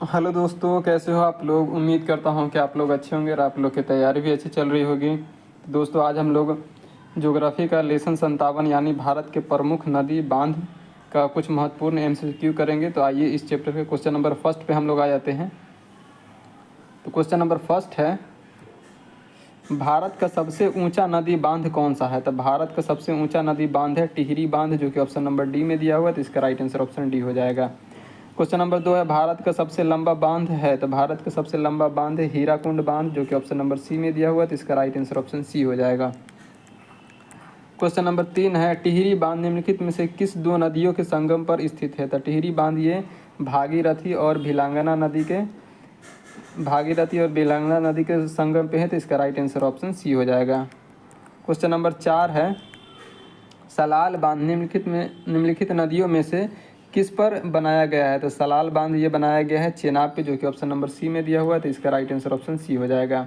Hello दोस्तों, कैसे हो आप लोग। उम्मीद करता हूँ कि आप लोग अच्छे होंगे और आप लोग की तैयारी भी अच्छी चल रही होगी। तो दोस्तों, आज हम लोग ज्योग्राफी का लेसन 57 यानी भारत के प्रमुख नदी बांध का कुछ महत्वपूर्ण एमसीक्यू करेंगे। तो आइए इस चैप्टर के क्वेश्चन नंबर फर्स्ट पे हम लोग आ जाते हैं। तो क्वेश्चन नंबर फर्स्ट है, भारत का सबसे ऊंचा नदी बांध कौन सा है। तो भारत का सबसे ऊंचा नदी बांध है टिहरी बांध, जो कि ऑप्शन नंबर डी में दिया हुआ है। तो इसका राइट आंसर ऑप्शन डी हो जाएगा। क्वेश्चन नंबर 2 है, भारत का सबसे लंबा बांध है। तो भारत का सबसे लंबा बांध है हीराकुंड बांध, जो कि ऑप्शन नंबर सी में दिया हुआ है। तो इसका राइट आंसर ऑप्शन सी हो जाएगा। क्वेश्चन नंबर 3 है, टिहरी बांध निम्नलिखित में से किस दो नदियों के संगम पर स्थित है। तो टिहरी बांध ये भागीरथी और भिलांगना नदी के संगम पे है। तो इसका राइट आंसर ऑप्शन सी हो जाएगा। क्वेश्चन नंबर 4 है, सलाल बांध निम्नलिखित नदियों में से किस पर बनाया गया है। तो सलाल बांध ये बनाया गया है चेनाब पे, जो कि ऑप्शन नंबर सी में दिया हुआ है। तो इसका राइट आंसर ऑप्शन सी हो जाएगा।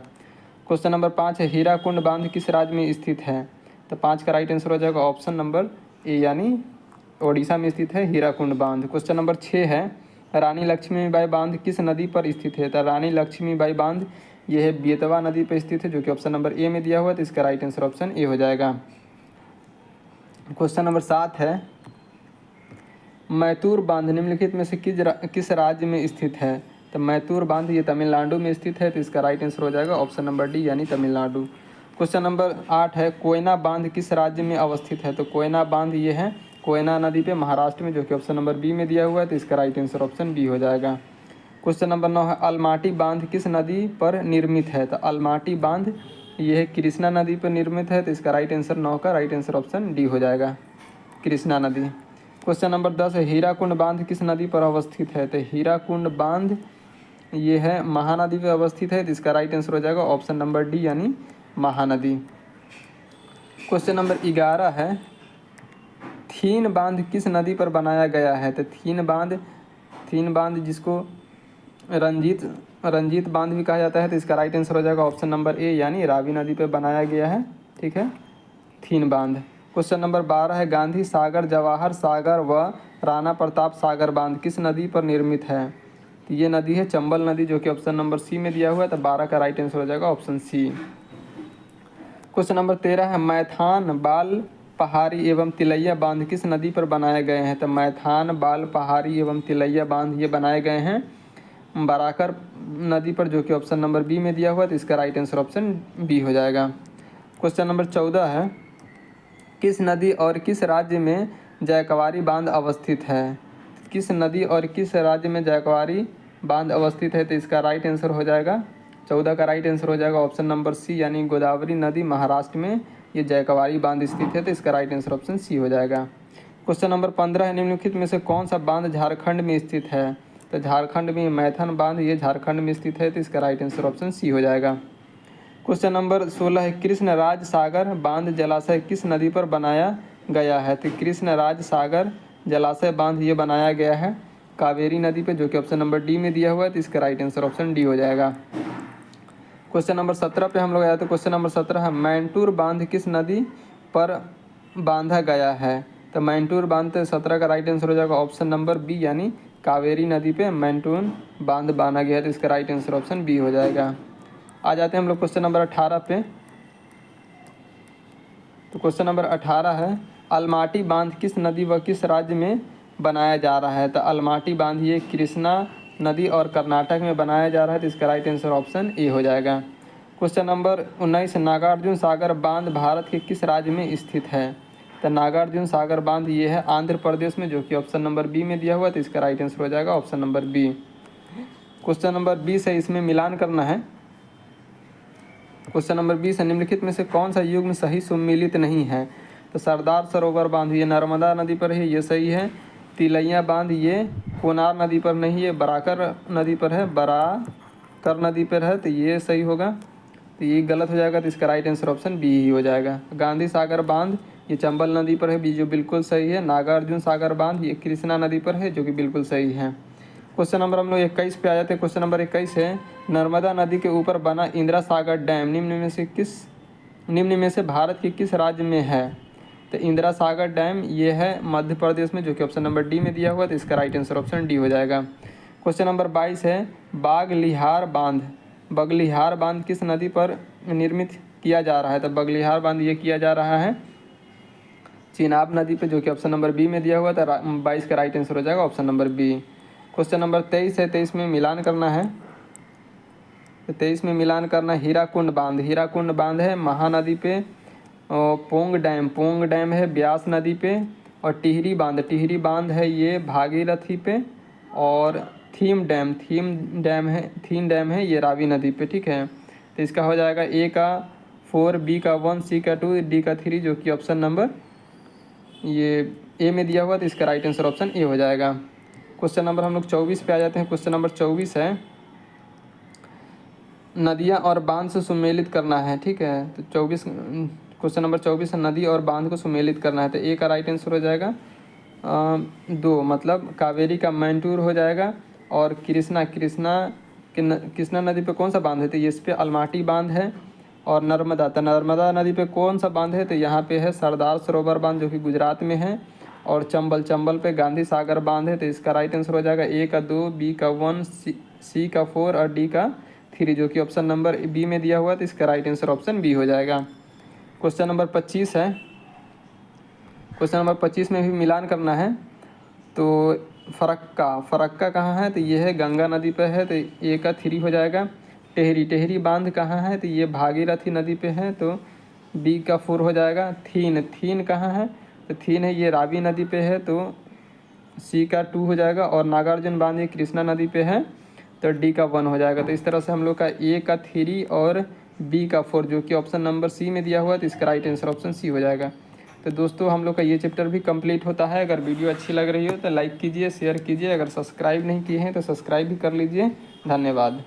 क्वेश्चन नंबर 5 है, हीराकुंड बांध किस राज्य में स्थित है। तो 5 का राइट आंसर हो जाएगा ऑप्शन नंबर ए, यानी ओडिशा में स्थित है हीराकुंड बांध। क्वेश्चन नंबर 6 है, रानी लक्ष्मीबाई बांध किस नदी पर स्थित है। तो रानी लक्ष्मीबाई बांध ये है बेतवा नदी पर स्थित है, जो कि ऑप्शन नंबर ए में दिया हुआ है। तो इसका राइट आंसर ऑप्शन ए हो जाएगा। क्वेश्चन नंबर 7 है, मैतूर बांध निम्नलिखित में से किस राज्य में स्थित है। तो मैतूर बांध ये तमिलनाडु में स्थित है। तो इसका राइट आंसर हो जाएगा ऑप्शन नंबर डी, यानी तमिलनाडु। क्वेश्चन नंबर 8 है, कोयना बांध किस राज्य में अवस्थित है। तो कोयना बांध ये है कोयना नदी पे महाराष्ट्र में, जो कि ऑप्शन नंबर बी में दिया हुआ है। तो इसका राइट आंसर ऑप्शन बी हो जाएगा। क्वेश्चन नंबर 9 है, अलमाटी बांध किस नदी पर निर्मित है। तो अलमाटी बांध ये है कृष्णा नदी पर निर्मित है। तो इसका राइट आंसर 9 का राइट आंसर ऑप्शन डी हो जाएगा, कृष्णा नदी। क्वेश्चन नंबर 10 है, हीराकुंड बांध किस नदी पर अवस्थित है। तो हीराकुंड बांध ये है महानदी पर अवस्थित है। तो इसका राइट आंसर हो जाएगा ऑप्शन नंबर डी, यानी महानदी। क्वेश्चन नंबर 11 है, थीन बांध किस नदी पर बनाया गया है। तो थीन बांध जिसको रंजीत बांध भी कहा जाता है। तो इसका राइट आंसर हो जाएगा ऑप्शन नंबर ए, यानी रावी नदी पर बनाया गया है। ठीक है, थीन बांध। क्वेश्चन नंबर 12 है, गांधी सागर, जवाहर सागर व राणा प्रताप सागर बांध किस नदी पर निर्मित है। तो ये नदी है चंबल नदी, जो कि ऑप्शन नंबर सी में दिया हुआ है। तो 12 का राइट आंसर हो जाएगा ऑप्शन सी। क्वेश्चन नंबर 13 है, मैथान, बाल पहाड़ी एवं तिलैया बांध किस नदी पर बनाए गए हैं। तो मैथान, बाल पहाड़ी एवं तिलैया बांध ये बनाए गए हैं बराकर नदी पर, जो कि ऑप्शन नंबर बी में दिया हुआ है। तो इसका राइट आंसर ऑप्शन बी हो जाएगा। क्वेश्चन नंबर 14 है, किस नदी और किस राज्य में जयकवारी बांध अवस्थित है। किस नदी और किस राज्य में जयकवारी बांध अवस्थित है। तो इसका राइट आंसर हो जाएगा 14 का राइट आंसर हो जाएगा ऑप्शन नंबर सी, यानी गोदावरी नदी महाराष्ट्र में ये जयकवारी बांध स्थित है। तो इसका राइट आंसर ऑप्शन सी हो जाएगा। क्वेश्चन नंबर 15 है, निम्नलिखित में से कौन सा बांध झारखंड में स्थित है। तो झारखंड में मैथन बांध ये झारखंड में स्थित है। तो इसका राइट आंसर ऑप्शन सी हो जाएगा। क्वेश्चन नंबर 16 है, कृष्णराज सागर बांध जलाशय किस नदी पर बनाया गया है। तो कृष्णराज सागर जलाशय बांध ये बनाया गया है कावेरी नदी पे, जो कि ऑप्शन नंबर डी में दिया हुआ है। तो इसका राइट आंसर ऑप्शन डी हो जाएगा। क्वेश्चन नंबर 17 पे हम लोग आए। तो क्वेश्चन नंबर 17 है, मैंटूर बांध किस नदी पर बांधा गया है। तो मैंटूर बांध 17 का राइट आंसर हो जाएगा ऑप्शन नंबर बी, यानी कावेरी नदी पे मैंटूर बांध बांधा गया है। तो इसका राइट आंसर ऑप्शन बी हो जाएगा। आ जाते हैं हम लोग क्वेश्चन नंबर 18 पे। तो क्वेश्चन नंबर 18 है, अलमाटी बांध किस नदी व किस राज्य में बनाया जा रहा है। तो अलमाटी बांध ये कृष्णा नदी और कर्नाटक में बनाया जा रहा है। तो इसका राइट आंसर ऑप्शन ए हो जाएगा। क्वेश्चन नंबर 19, नागार्जुन सागर बांध भारत के किस राज्य में स्थित है। तो नागार्जुन सागर बांध ये है आंध्र प्रदेश में, जो कि ऑप्शन नंबर बी में दिया हुआ है। तो इसका राइट आंसर हो जाएगा option number B. Question number 20 है, इसमें मिलान करना है। क्वेश्चन नंबर 20 है, निम्नलिखित में से कौन सा युग्म सही सम्मिलित नहीं है। तो सरदार सरोवर बांध ये नर्मदा नदी पर है, ये सही है। तिलैया बांध ये कोनार नदी पर नहीं, ये बराकर नदी पर है, बराकर नदी पर है। तो ये सही होगा, तो ये गलत हो जाएगा। तो इसका राइट आंसर ऑप्शन बी ही हो जाएगा। गांधी सागर बांध ये चंबल नदी पर है, बी जो बिल्कुल सही है। नागार्जुन सागर बांध ये कृष्णा नदी पर है, जो कि बिल्कुल सही है। क्वेश्चन नंबर हम लोग 21 पे आ जाते हैं। क्वेश्चन नंबर 21 है, नर्मदा नदी के ऊपर बना इंदिरा सागर डैम निम्न में से भारत के किस राज्य में है। तो इंदिरा सागर डैम ये है मध्य प्रदेश में, जो कि ऑप्शन नंबर डी में दिया हुआ है। तो इसका राइट आंसर ऑप्शन डी हो जाएगा। क्वेश्चन नंबर 22 है बागलिहार बांध। बगलिहार बांध किस नदी पर निर्मित किया जा रहा है? तो बगलिहार बांध ये किया जा रहा है चिनाब नदी पे, जो कि ऑप्शन नंबर बी में दिया हुआ था। 22 का राइट आंसर हो जाएगा option number B. Question number 23 है, 23 में मिलान करना है। तो 23 में मिलान करना हीराकुंड बांध। हीराकुंड बांध है महानदी पे। पोंग डैम है ब्यास नदी पे। और टिहरी बांध है ये भागीरथी पे। और थीन डैम है ये रावी नदी पे, ठीक है। तो इसका हो जाएगा ए का 4, बी का 1, सी का 2, डी का 3, जो कि ऑप्शन नंबर ये ए में दिया हुआ, तो इसका राइट आंसर ऑप्शन ए हो जाएगा। क्वेश्चन नंबर हम लोग 24 पे आ जाते हैं। क्वेश्चन नंबर 24 है नदियाँ और बांध से सुमेलित करना है, ठीक है। तो क्वेश्चन नंबर 24 है नदी और बांध को सुमेलित करना है। तो ए का राइट आंसर हो जाएगा 2, मतलब कावेरी का मैंटूर हो जाएगा। और कृष्णा नदी पे कौन सा बांध है? तो ये इस पे अलमाटी बांध है। और नर्मदा नदी पे कौन सा बांध है? तो यहाँ पे है सरदार सरोवर बांध, जो कि गुजरात में है। और चंबल पे गांधी सागर बांध है। तो इसका राइट आंसर हो जाएगा ए का 2, बी का 1, सी का 4 और डी का 3, जो कि ऑप्शन नंबर बी में दिया हुआ। तो इसका राइट आंसर ऑप्शन बी हो जाएगा। क्वेश्चन नंबर 25 है। क्वेश्चन नंबर 25 में भी मिलान करना है। तो फरक्का कहाँ है? तो ये है गंगा नदी पे है। तो ए का 3 हो जाएगा। टेहरी बांध कहाँ है? तो ये भागीरथी नदी पे है। तो बी का 4 हो जाएगा। थीन कहाँ है? तो थीन है ये रावी नदी पे है। तो सी का 2 हो जाएगा। और नागार्जुन बांध ये कृष्णा नदी पे है। तो डी का 1 हो जाएगा। तो इस तरह से हम लोग का ए का 3 और बी का 4, जो कि ऑप्शन नंबर सी में दिया हुआ है, तो इसका राइट आंसर ऑप्शन सी हो जाएगा। तो दोस्तों हम लोग का ये चैप्टर भी कंप्लीट होता है। अगर वीडियो अच्छी लग रही हो तो लाइक कीजिए, शेयर कीजिए। अगर सब्सक्राइब नहीं किए हैं तो सब्सक्राइब भी कर लीजिए। धन्यवाद।